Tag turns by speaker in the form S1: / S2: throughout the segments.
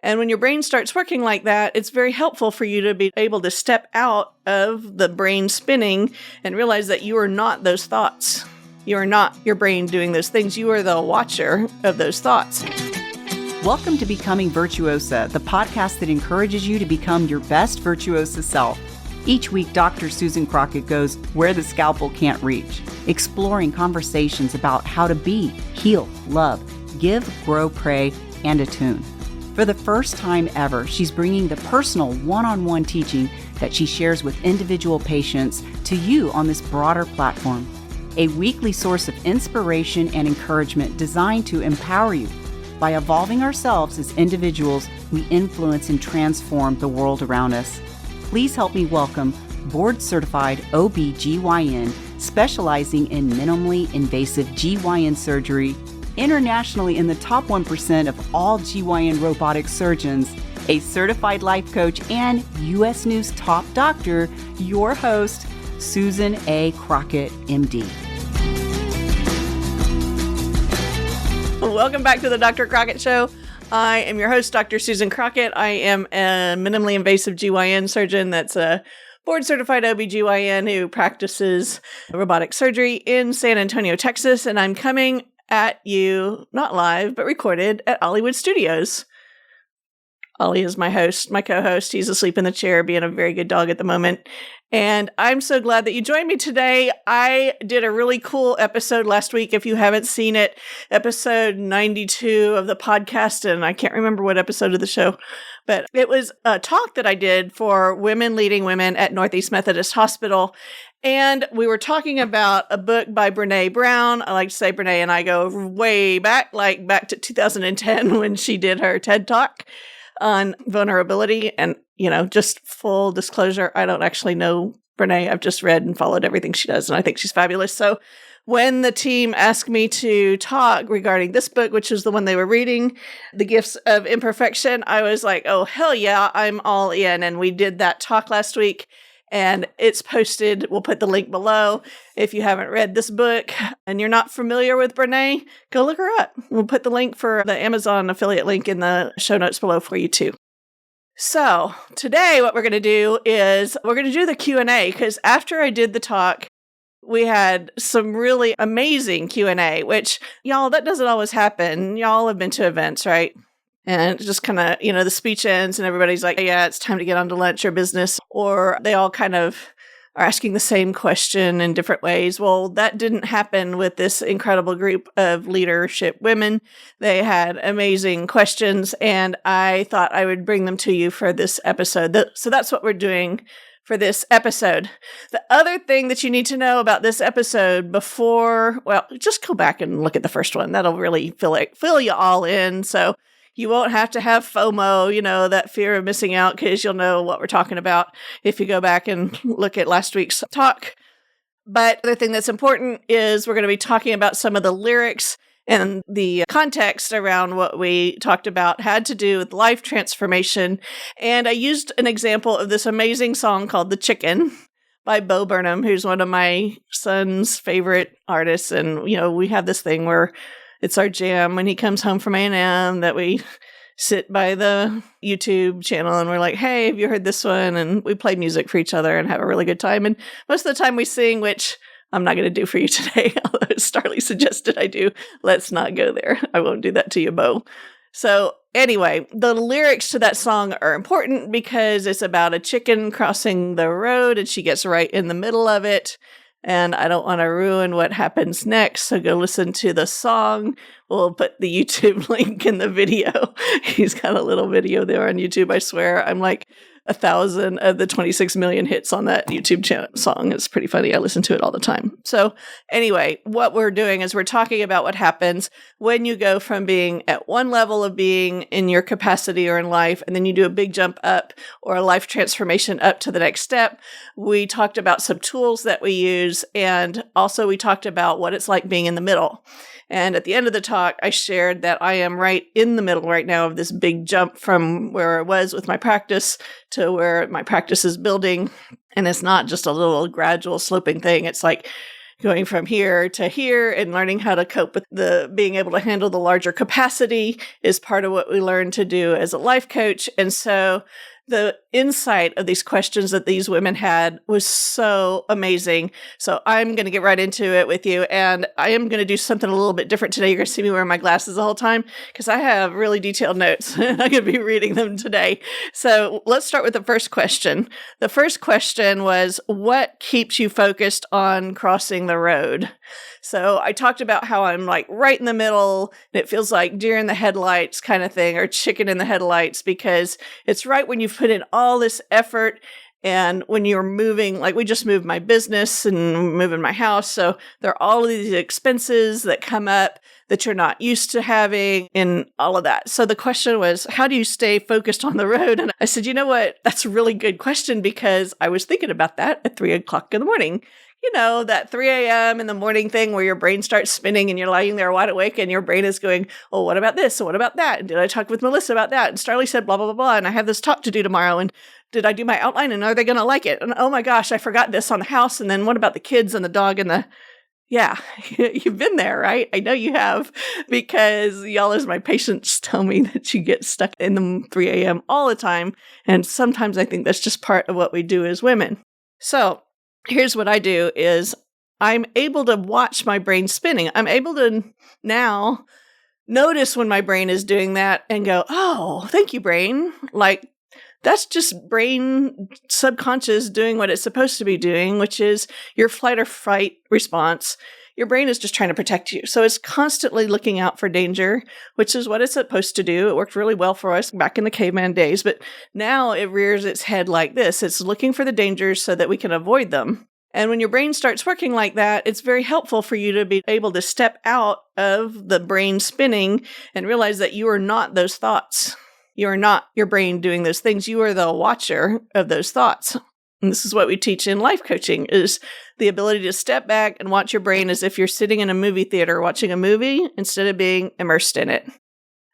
S1: And when your brain starts working like that, it's very helpful for you to be able to step out of the brain spinning and realize that you are not those thoughts. You are not your brain doing those things. You are the watcher of those thoughts.
S2: Welcome to Becoming Virtuosa, the podcast that encourages you to become your best virtuosa self. Each week, Dr. Susan Crockett goes where the scalpel can't reach, exploring conversations about how to be, heal, love, give, grow, pray, and attune. For the first time ever, she's bringing the personal one-on-one teaching that she shares with individual patients to you on this broader platform. A weekly source of inspiration and encouragement designed to empower you. By evolving ourselves as individuals, we influence and transform the world around us. Please help me welcome board-certified OB/GYN specializing in minimally invasive GYN surgery, internationally in the top 1% of all GYN robotic surgeons, a certified life coach, and U.S. News top doctor, your host, Susan A. Crockett, MD.
S1: Welcome back to the Dr. Crockett Show. I am your host, Dr. Susan Crockett. I am a minimally invasive GYN surgeon that's a board-certified OB/GYN who practices robotic surgery in San Antonio, Texas, and I'm coming at you, not live, but recorded at Ollie-Woodstudios. Ollie is my host, my co-host. He's asleep in the chair, being a very good dog at the moment. And I'm so glad that you joined me today. I did a really cool episode last week. If you haven't seen it, episode 92 of the podcast, and I can't remember what episode of the show, but it was a talk that I did for women leading women at Northeast Methodist Hospital. And we were talking about a book by Brene Brown. I like to say Brene and I go way back, like back to 2010 when she did her TED Talk on vulnerability. And, you know, just full disclosure, I don't actually know Brene. I've just read and followed everything she does, and I think she's fabulous. So when the team asked me to talk regarding this book, which is the one they were reading, The Gifts of Imperfection, I was like, oh, hell yeah, I'm all in. And we did that talk last week. And it's posted. We'll put the link below. If you haven't read this book and you're not familiar with Brene, go look her up. We'll put the link for the Amazon affiliate link in the show notes below for you too. So today what we're going to do is we're going to do the Q&A, because after I did the talk, we had some really amazing Q&A, which, y'all, that doesn't always happen. Y'all have been to events, right? And just kind of, you know, the speech ends and everybody's like, yeah, it's time to get on to lunch or business. Or they all kind of are asking the same question in different ways. Well, that didn't happen with this incredible group of leadership women. They had amazing questions, and I thought I would bring them to you for this episode. So that's what we're doing for this episode. The other thing that you need to know about this episode before, well, just go back and look at the first one. That'll really fill you all in. So you won't have to have FOMO, you know, that fear of missing out, because you'll know what we're talking about if you go back and look at last week's talk. But the other thing that's important is we're going to be talking about some of the lyrics, and the context around what we talked about had to do with life transformation. And I used an example of this amazing song called The Chicken by Bo Burnham, who's one of my son's favorite artists. And, you know, we have this thing where it's our jam when he comes home from A&M that we sit by the YouTube channel and we're like, hey, have you heard this one? And we play music for each other and have a really good time. And most of the time we sing, which I'm not going to do for you today, although Starley suggested I do. Let's not go there. I won't do that to you, Bo. So anyway, the lyrics to that song are important because it's about a chicken crossing the road and she gets right in the middle of it. And I don't want to ruin what happens next, so go listen to the song. We'll put the YouTube link in the video. He's got a little video there on YouTube, I swear. I'm like 1,000 of the 26 million hits on that YouTube song. It's pretty funny. I listen to it all the time. So anyway, what we're doing is we're talking about what happens when you go from being at one level of being in your capacity or in life, and then you do a big jump up or a life transformation up to the next step. We talked about some tools that we use, and also we talked about what it's like being in the middle. And at the end of the talk, I shared that I am right in the middle right now of this big jump from where I was with my practice to where my practice is building. And it's not just a little gradual sloping thing. It's like, going from here to here and learning how to cope with being able to handle the larger capacity is part of what we learn to do as a life coach. And so the insight of these questions that these women had was so amazing. So I'm going to get right into it with you. And I am going to do something a little bit different today. You're going to see me wearing my glasses the whole time because I have really detailed notes and I'm going to be reading them today. So let's start with the first question. The first question was, what keeps you focused on crossing the road? So I talked about how I'm like right in the middle and it feels like deer in the headlights kind of thing, or chicken in the headlights, because it's right when you've put in all this effort and when you're moving, like we just moved my business and moving my house. So there are all of these expenses that come up that you're not used to having and all of that. So the question was, how do you stay focused on the road? And I said, you know what? That's a really good question because I was thinking about that at 3:00 in the morning. You know, that 3 a.m. in the morning thing where your brain starts spinning and you're lying there wide awake and your brain is going, oh, what about this? So what about that? And did I talk with Melissa about that? And Starlee said blah, blah, blah, blah. And I have this talk to do tomorrow. And did I do my outline? And are they going to like it? And oh my gosh, I forgot this on the house. And then what about the kids and the dog and yeah, you've been there, right? I know you have, because y'all as my patients tell me that you get stuck in the 3 a.m. all the time. And sometimes I think that's just part of what we do as women. So here's what I do is I'm able to watch my brain spinning. I'm able to now notice when my brain is doing that and go, oh, thank you, brain. Like, that's just brain subconscious doing what it's supposed to be doing, which is your flight or fight response. Your brain is just trying to protect you. So it's constantly looking out for danger, which is what it's supposed to do. It worked really well for us back in the caveman days, but now it rears its head like this. It's looking for the dangers so that we can avoid them. And when your brain starts working like that, it's very helpful for you to be able to step out of the brain spinning and realize that you are not those thoughts. You are not your brain doing those things. You are the watcher of those thoughts. And this is what we teach in life coaching, is the ability to step back and watch your brain as if you're sitting in a movie theater watching a movie instead of being immersed in it.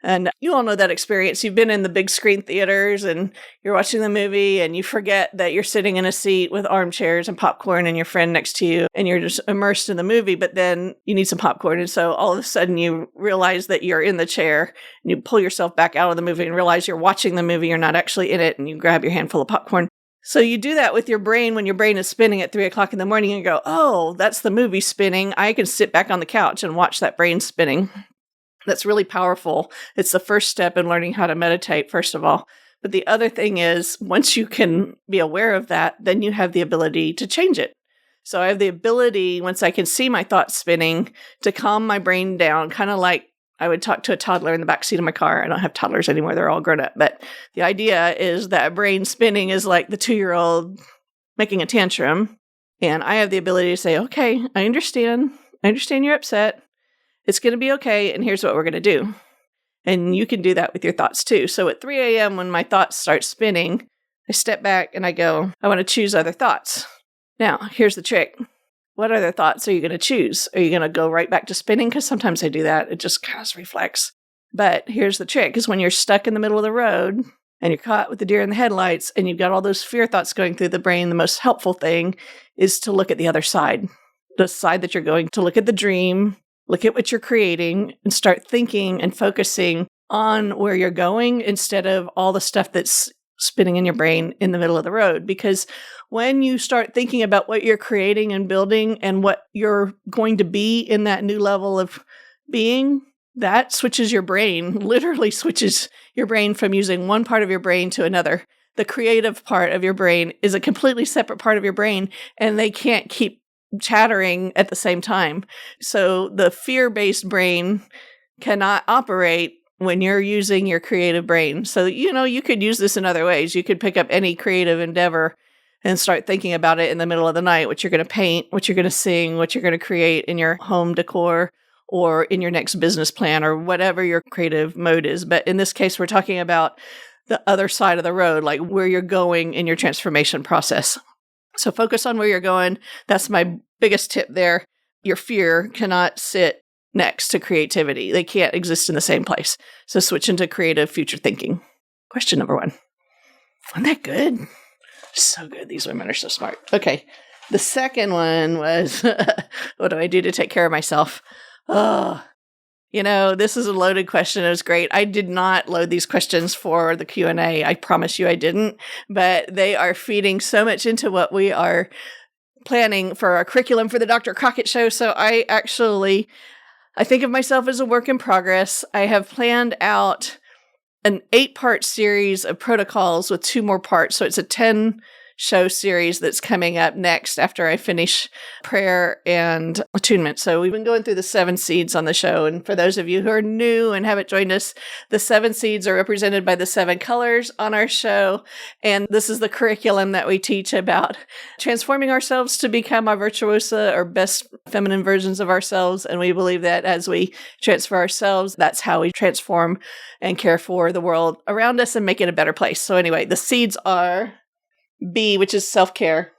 S1: And you all know that experience. You've been in the big screen theaters and you're watching the movie and you forget that you're sitting in a seat with armchairs and popcorn and your friend next to you and you're just immersed in the movie, but then you need some popcorn. And so all of a sudden you realize that you're in the chair and you pull yourself back out of the movie and realize you're watching the movie. You're not actually in it, and you grab your handful of popcorn. So you do that with your brain when your brain is spinning at 3:00 in the morning and go, oh, that's the movie spinning. I can sit back on the couch and watch that brain spinning. That's really powerful. It's the first step in learning how to meditate, first of all. But the other thing is, once you can be aware of that, then you have the ability to change it. So I have the ability, once I can see my thoughts spinning, to calm my brain down, kind of like I would talk to a toddler in the backseat of my car. I don't have toddlers anymore. They're all grown up. But the idea is that brain spinning is like the 2-year-old making a tantrum. And I have the ability to say, okay, I understand. I understand you're upset. It's going to be okay. And here's what we're going to do. And you can do that with your thoughts too. So at 3 a.m., when my thoughts start spinning, I step back and I go, I want to choose other thoughts. Now, here's the trick. What other thoughts are you going to choose? Are you going to go right back to spinning? Because sometimes I do that. It just kind of reflex. But here's the trick, is when you're stuck in the middle of the road and you're caught with the deer in the headlights and you've got all those fear thoughts going through the brain, the most helpful thing is to look at the other side. The side that you're going to look at the dream, look at what you're creating, and start thinking and focusing on where you're going instead of all the stuff that's spinning in your brain in the middle of the road. Because when you start thinking about what you're creating and building and what you're going to be in that new level of being, that switches your brain, literally switches your brain from using one part of your brain to another. The creative part of your brain is a completely separate part of your brain, and they can't keep chattering at the same time. So the fear-based brain cannot operate when you're using your creative brain. So, you could use this in other ways. You could pick up any creative endeavor and start thinking about it in the middle of the night, what you're going to paint, what you're going to sing, what you're going to create in your home decor or in your next business plan or whatever your creative mode is. But in this case, we're talking about the other side of the road, like where you're going in your transformation process. So focus on where you're going. That's my biggest tip there. Your fear cannot sit next to creativity. They can't exist in the same place. So switch into creative future thinking. Question number 1. Wasn't that good? So good. These women are so smart. Okay. The second one was, what do I do to take care of myself? Oh, this is a loaded question. It was great. I did not load these questions for the Q&A. I promise you I didn't, but they are feeding so much into what we are planning for our curriculum for the Dr. Crockett Show. So I think of myself as a work in progress. I have planned out an 8-part series of protocols with 2 more parts. So it's a 10-show series that's coming up next after I finish prayer and attunement. So we've been going through the 7 seeds on the show. And for those of you who are new and haven't joined us, the 7 seeds are represented by the 7 colors on our show. And this is the curriculum that we teach about transforming ourselves to become our virtuosa or best feminine versions of ourselves. And we believe that as we transfer ourselves, that's how we transform and care for the world around us and make it a better place. So anyway, the seeds are B, which is self-care,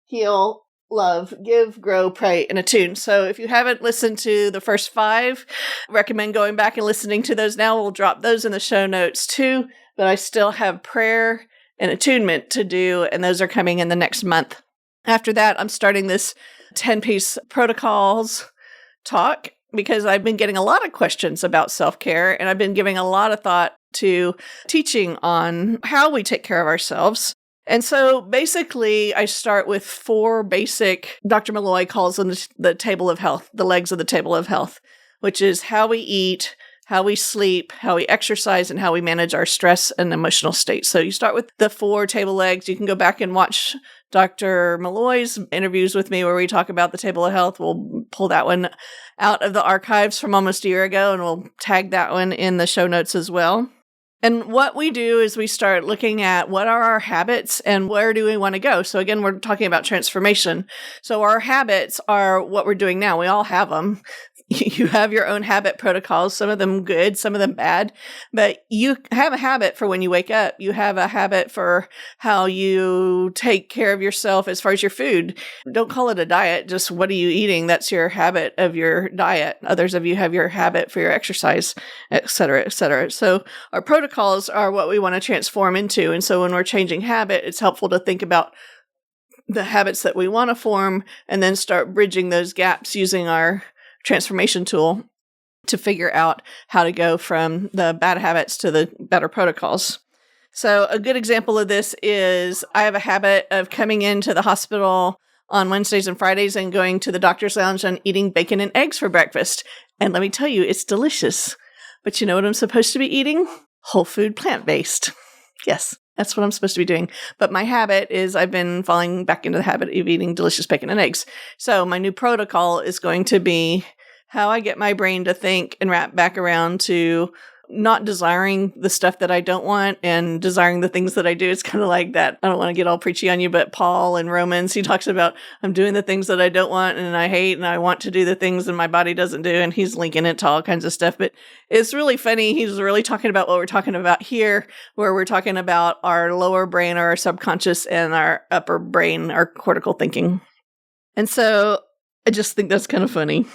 S1: heal, love, give, grow, pray, and attune. So if you haven't listened to the first 5, recommend going back and listening to those now. We'll drop those in the show notes too, but I still have prayer and attunement to do, and those are coming in the next month. After that, I'm starting this 10-piece protocols talk because I've been getting a lot of questions about self-care, and I've been giving a lot of thought to teaching on how we take care of ourselves. And so basically, I start with 4 basic, Dr. Malloy calls them the table of health, the legs of the table of health, which is how we eat, how we sleep, how we exercise, and how we manage our stress and emotional state. So you start with the 4 table legs. You can go back and watch Dr. Malloy's interviews with me where we talk about the table of health. We'll pull that one out of the archives from almost a year ago, and we'll tag that one in the show notes as well. And what we do is we start looking at what are our habits and where do we want to go. So again, we're talking about transformation. So our habits are what we're doing now. We all have them. You have your own habit protocols, some of them good, some of them bad, but you have a habit for when you wake up. You have a habit for how you take care of yourself as far as your food. Don't call it a diet, just what are you eating? That's your habit of your diet. Others of you have your habit for your exercise, et cetera, et cetera. So our protocols are what we want to transform into. And so when we're changing habit, it's helpful to think about the habits that we want to form and then start bridging those gaps using our transformation tool to figure out how to go from the bad habits to the better protocols. So a good example of this is I have a habit of coming into the hospital on Wednesdays and Fridays and going to the doctor's lounge and eating bacon and eggs for breakfast. And let me tell you, it's delicious. But you know what I'm supposed to be eating? Whole food, plant-based. Yes, that's what I'm supposed to be doing. But my habit is I've been falling back into the habit of eating delicious bacon and eggs. So my new protocol is going to be how I get my brain to think and wrap back around to not desiring the stuff that I don't want and desiring the things that I do. It's kind of like that. I don't want to get all preachy on you, but Paul in Romans, he talks about I'm doing the things that I don't want and I hate, and I want to do the things that my body doesn't do. And he's linking it to all kinds of stuff. But it's really funny. He's really talking about what we're talking about here, where we're talking about our lower brain or our subconscious and our upper brain, our cortical thinking. And so I just think that's kind of funny.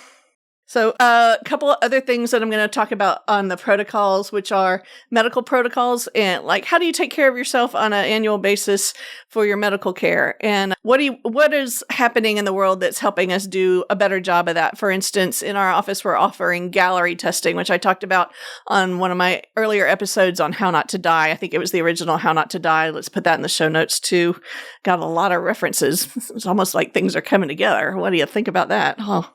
S1: So a couple of other things that I'm going to talk about on the protocols, which are medical protocols and like how do you take care of yourself on an annual basis for your medical care? And what is happening in the world that's helping us do a better job of that? For instance, in our office, we're offering gallery testing, which I talked about on one of my earlier episodes on How Not to Die. I think it was the original How Not to Die. Let's put that in the show notes too. Got a lot of references. It's almost like things are coming together. What do you think about that? Oh.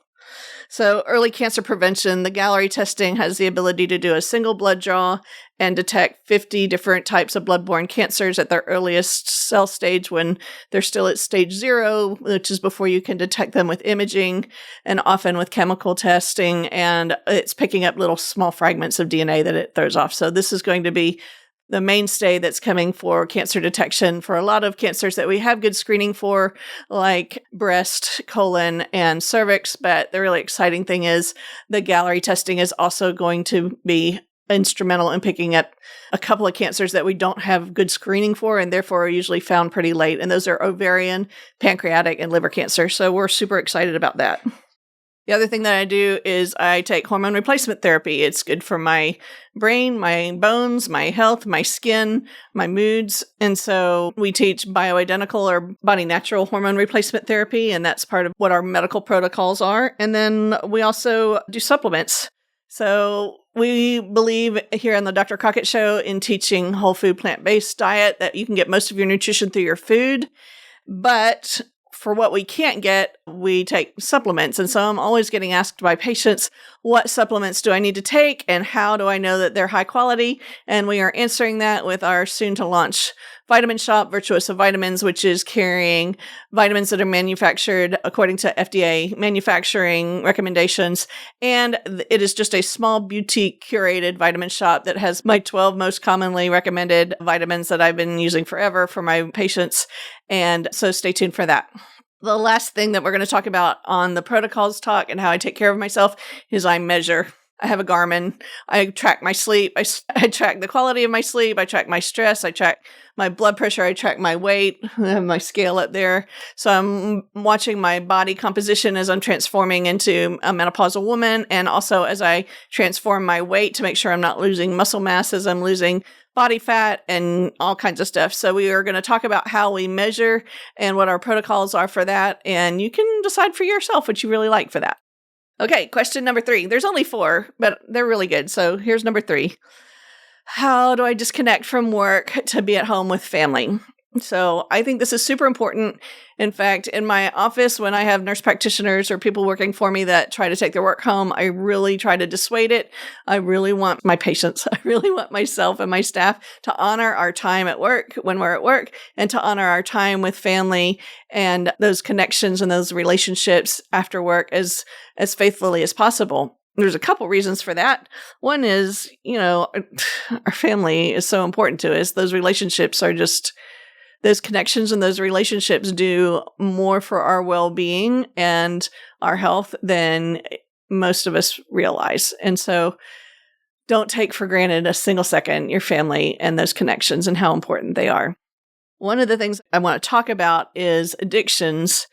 S1: So early cancer prevention, the gallery testing has the ability to do a single blood draw and detect 50 different types of bloodborne cancers at their earliest cell stage when they're still at stage 0, which is before you can detect them with imaging and often with chemical testing. And it's picking up little small fragments of DNA that it throws off. So this is going to be the mainstay that's coming for cancer detection for a lot of cancers that we have good screening for, like breast, colon, and cervix. But the really exciting thing is the gallery testing is also going to be instrumental in picking up a couple of cancers that we don't have good screening for and therefore are usually found pretty late. And those are ovarian, pancreatic, and liver cancer. So we're super excited about that. The other thing that I do is I take hormone replacement therapy. It's good for my brain, my bones, my health, my skin, my moods. And so we teach bioidentical or body natural hormone replacement therapy, and that's part of what our medical protocols are. And then we also do supplements. So we believe here on the Dr. Crockett Show in teaching whole food plant-based diet that you can get most of your nutrition through your food. But for what we can't get, we take supplements. And so I'm always getting asked by patients, what supplements do I need to take and how do I know that they're high quality? And we are answering that with our soon to launch vitamin shop, Virtuosa Vitamins, which is carrying vitamins that are manufactured according to FDA manufacturing recommendations. And it is just a small boutique curated vitamin shop that has my 12 most commonly recommended vitamins that I've been using forever for my patients. And so stay tuned for that. The last thing that we're going to talk about on the protocols talk and how I take care of myself is I measure. I have a Garmin. I track my sleep. I track the quality of my sleep. I track my stress. I track my blood pressure. I track my weight. I have my scale up there. So I'm watching my body composition as I'm transforming into a menopausal woman. And also as I transform my weight to make sure I'm not losing muscle mass as I'm losing body fat and all kinds of stuff. So we are going to talk about how we measure and what our protocols are for that. And you can decide for yourself what you really like for that. Okay, question number 3. There's only 4, but they're really good. So here's number 3. How do I disconnect from work to be at home with family? So I think this is super important. In fact, in my office, when I have nurse practitioners or people working for me that try to take their work home, I really try to dissuade it. I really want my patients, I really want myself and my staff to honor our time at work when we're at work and to honor our time with family and those connections and those relationships after work as faithfully as possible. There's a couple reasons for that. One is, our family is so important to us. Those relationships are just, those connections and those relationships do more for our well-being and our health than most of us realize. And so don't take for granted a single second your family and those connections and how important they are. One of the things I want to talk about is addictions.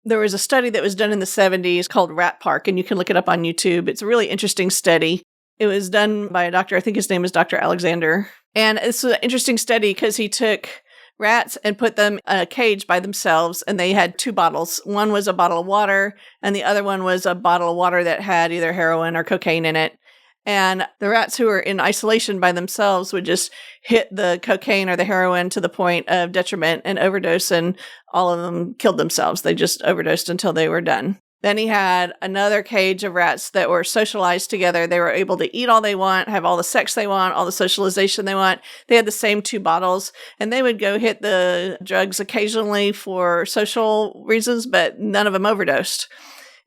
S1: There was a study that was done in the 70s called Rat Park, and you can look it up on YouTube. It's a really interesting study. It was done by a doctor. I think his name is Dr. Alexander. And it's an interesting study because he took rats and put them in a cage by themselves, and they had 2 bottles. One was a bottle of water, and the other one was a bottle of water that had either heroin or cocaine in it. And the rats who were in isolation by themselves would just hit the cocaine or the heroin to the point of detriment and overdose, and all of them killed themselves. They just overdosed until they were done. Then he had another cage of rats that were socialized together. They were able to eat all they want, have all the sex they want, all the socialization they want. They had the same 2 bottles, and they would go hit the drugs occasionally for social reasons, but none of them overdosed.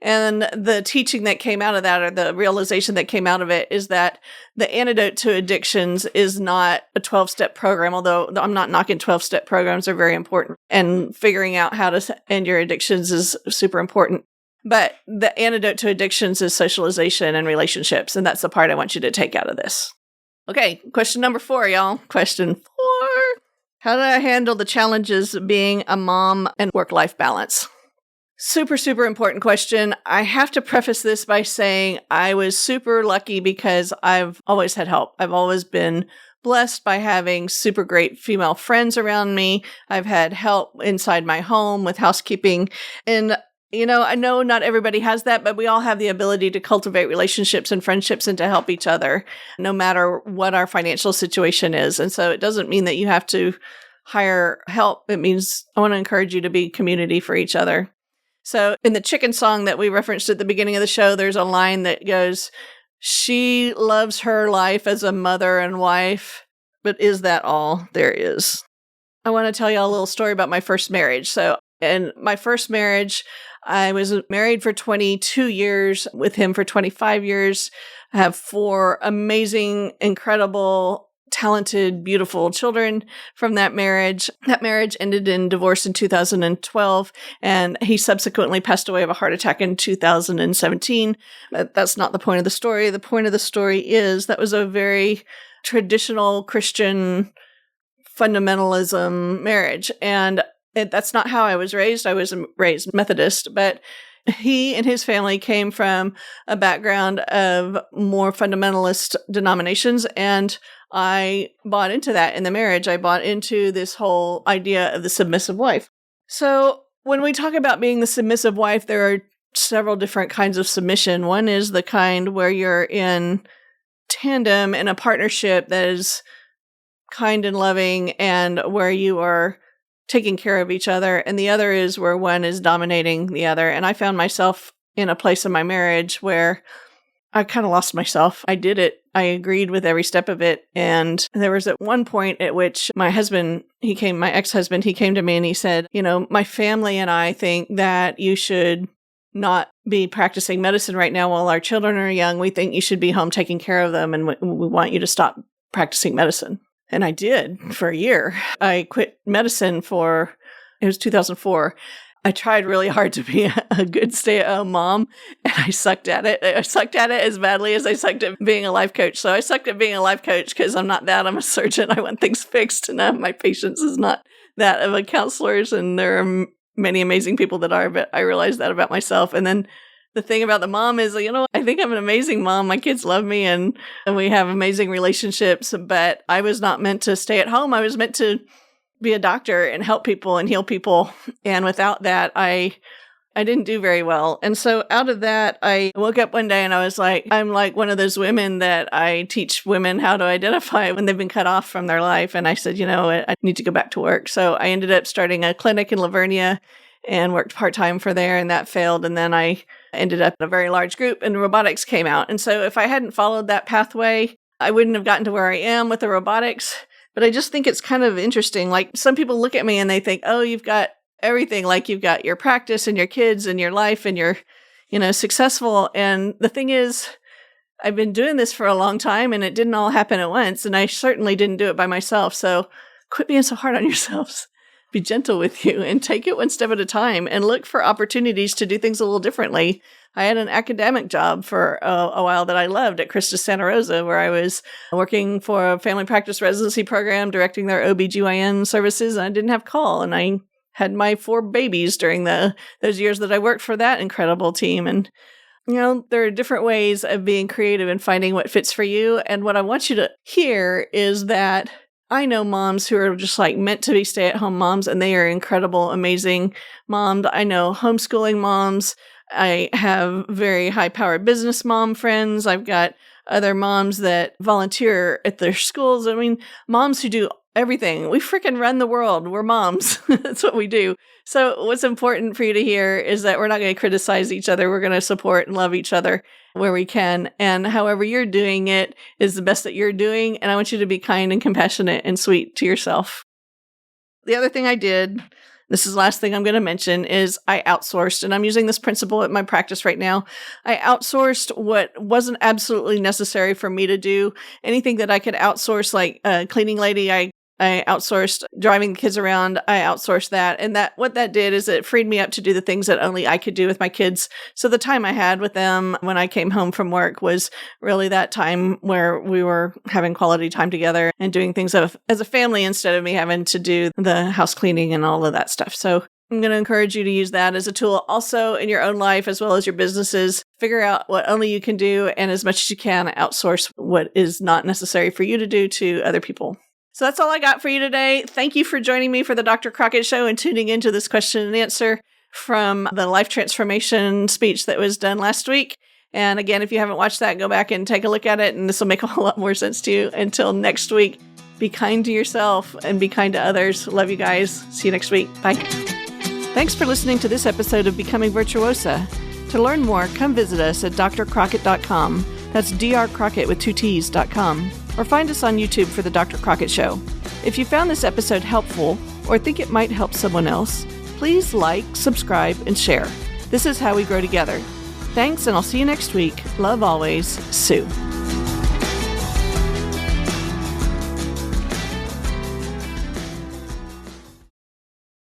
S1: And the teaching that came out of that, or the realization that came out of it, is that the antidote to addictions is not a 12-step program, although I'm not knocking 12-step programs. They're very important. And figuring out how to end your addictions is super important. But the antidote to addictions is socialization and relationships. And that's the part I want you to take out of this. Okay, question number 4, y'all. Question 4. How do I handle the challenges of being a mom and work-life balance? Super, super important question. I have to preface this by saying I was super lucky because I've always had help. I've always been blessed by having super great female friends around me. I've had help inside my home with housekeeping. And I know not everybody has that, but we all have the ability to cultivate relationships and friendships and to help each other, no matter what our financial situation is. And so it doesn't mean that you have to hire help. It means I want to encourage you to be community for each other. So in the chicken song that we referenced at the beginning of the show, there's a line that goes, "She loves her life as a mother and wife, but is that all there is?" I want to tell you a little story about my first marriage. So in my first marriage, I was married for 22 years, with him for 25 years. I have 4 amazing, incredible, talented, beautiful children from that marriage. That marriage ended in divorce in 2012, and he subsequently passed away of a heart attack in 2017. But that's not the point of the story. The point of the story is that was a very traditional Christian fundamentalism marriage, and that's not how I was raised. I was raised Methodist, but he and his family came from a background of more fundamentalist denominations, and I bought into that in the marriage. I bought into this whole idea of the submissive wife. So when we talk about being the submissive wife, there are several different kinds of submission. One is the kind where you're in tandem in a partnership that is kind and loving and where you are taking care of each other. And the other is where one is dominating the other. And I found myself in a place in my marriage where I kind of lost myself. I did it. I agreed with every step of it. And there was at one point at which my ex-husband, he came to me and he said, my family and I think that you should not be practicing medicine right now while our children are young. We think you should be home taking care of them, and we want you to stop practicing medicine. And I did for a year. I quit medicine it was 2004. I tried really hard to be a good stay-at-home mom, and I sucked at it. I sucked at it as badly as I sucked at being a life coach. So I sucked at being a life coach because I'm not that. I'm a surgeon. I want things fixed, and my patience is not that of a counselor's, and there are many amazing people that are, but I realized that about myself. And then the thing about the mom is, I think I'm an amazing mom. My kids love me and we have amazing relationships, but I was not meant to stay at home. I was meant to be a doctor and help people and heal people. And without that, I didn't do very well. And so out of that, I woke up one day and I was like, I'm like one of those women that I teach women how to identify when they've been cut off from their life. And I said, I need to go back to work. So I ended up starting a clinic in Lavernia and worked part-time for there, and that failed. And then I ended up in a very large group and robotics came out. And so if I hadn't followed that pathway, I wouldn't have gotten to where I am with the robotics. But I just think it's kind of interesting. Like, some people look at me and they think, oh, you've got everything. Like, you've got your practice and your kids and your life and you're, successful. And the thing is, I've been doing this for a long time and it didn't all happen at once. And I certainly didn't do it by myself. So quit being so hard on yourselves. Be gentle with you and take it one step at a time and look for opportunities to do things a little differently. I had an academic job for a while that I loved at Christus Santa Rosa, where I was working for a family practice residency program, directing their OB/GYN services, and I didn't have call. And I had my 4 babies during those years that I worked for that incredible team. And, there are different ways of being creative and finding what fits for you. And what I want you to hear is that I know moms who are just like meant to be stay-at-home moms, and they are incredible, amazing moms. I know homeschooling moms. I have very high-powered business mom friends. I've got other moms that volunteer at their schools. I mean, moms who do everything. We freaking run the world. We're moms. That's what we do. So what's important for you to hear is that we're not going to criticize each other. We're going to support and love each other where we can. And however you're doing it is the best that you're doing. And I want you to be kind and compassionate and sweet to yourself. The other thing I did, this is the last thing I'm going to mention, is I outsourced. And I'm using this principle at my practice right now. I outsourced what wasn't absolutely necessary for me to do. Anything that I could outsource, like a cleaning lady, I outsourced driving the kids around. I outsourced that. And what that did is it freed me up to do the things that only I could do with my kids. So the time I had with them when I came home from work was really that time where we were having quality time together and doing things as a family instead of me having to do the house cleaning and all of that stuff. So I'm going to encourage you to use that as a tool also in your own life as well as your businesses. Figure out what only you can do, and as much as you can, outsource what is not necessary for you to do to other people. So that's all I got for you today. Thank you for joining me for the Dr. Crockett Show and tuning into this question and answer from the life transformation speech that was done last week. And again, if you haven't watched that, go back and take a look at it, and this will make a whole lot more sense to you. Until next week, be kind to yourself and be kind to others. Love you guys. See you next week. Bye. Thanks for listening to this episode of Becoming Virtuosa. To learn more, come visit us at drcrockett.com. That's drcrockett with 2 T's.com. Or find us on YouTube for The Dr. Crockett Show. If you found this episode helpful or think it might help someone else, please like, subscribe, and share. This is how we grow together. Thanks, and I'll see you next week. Love always, Sue.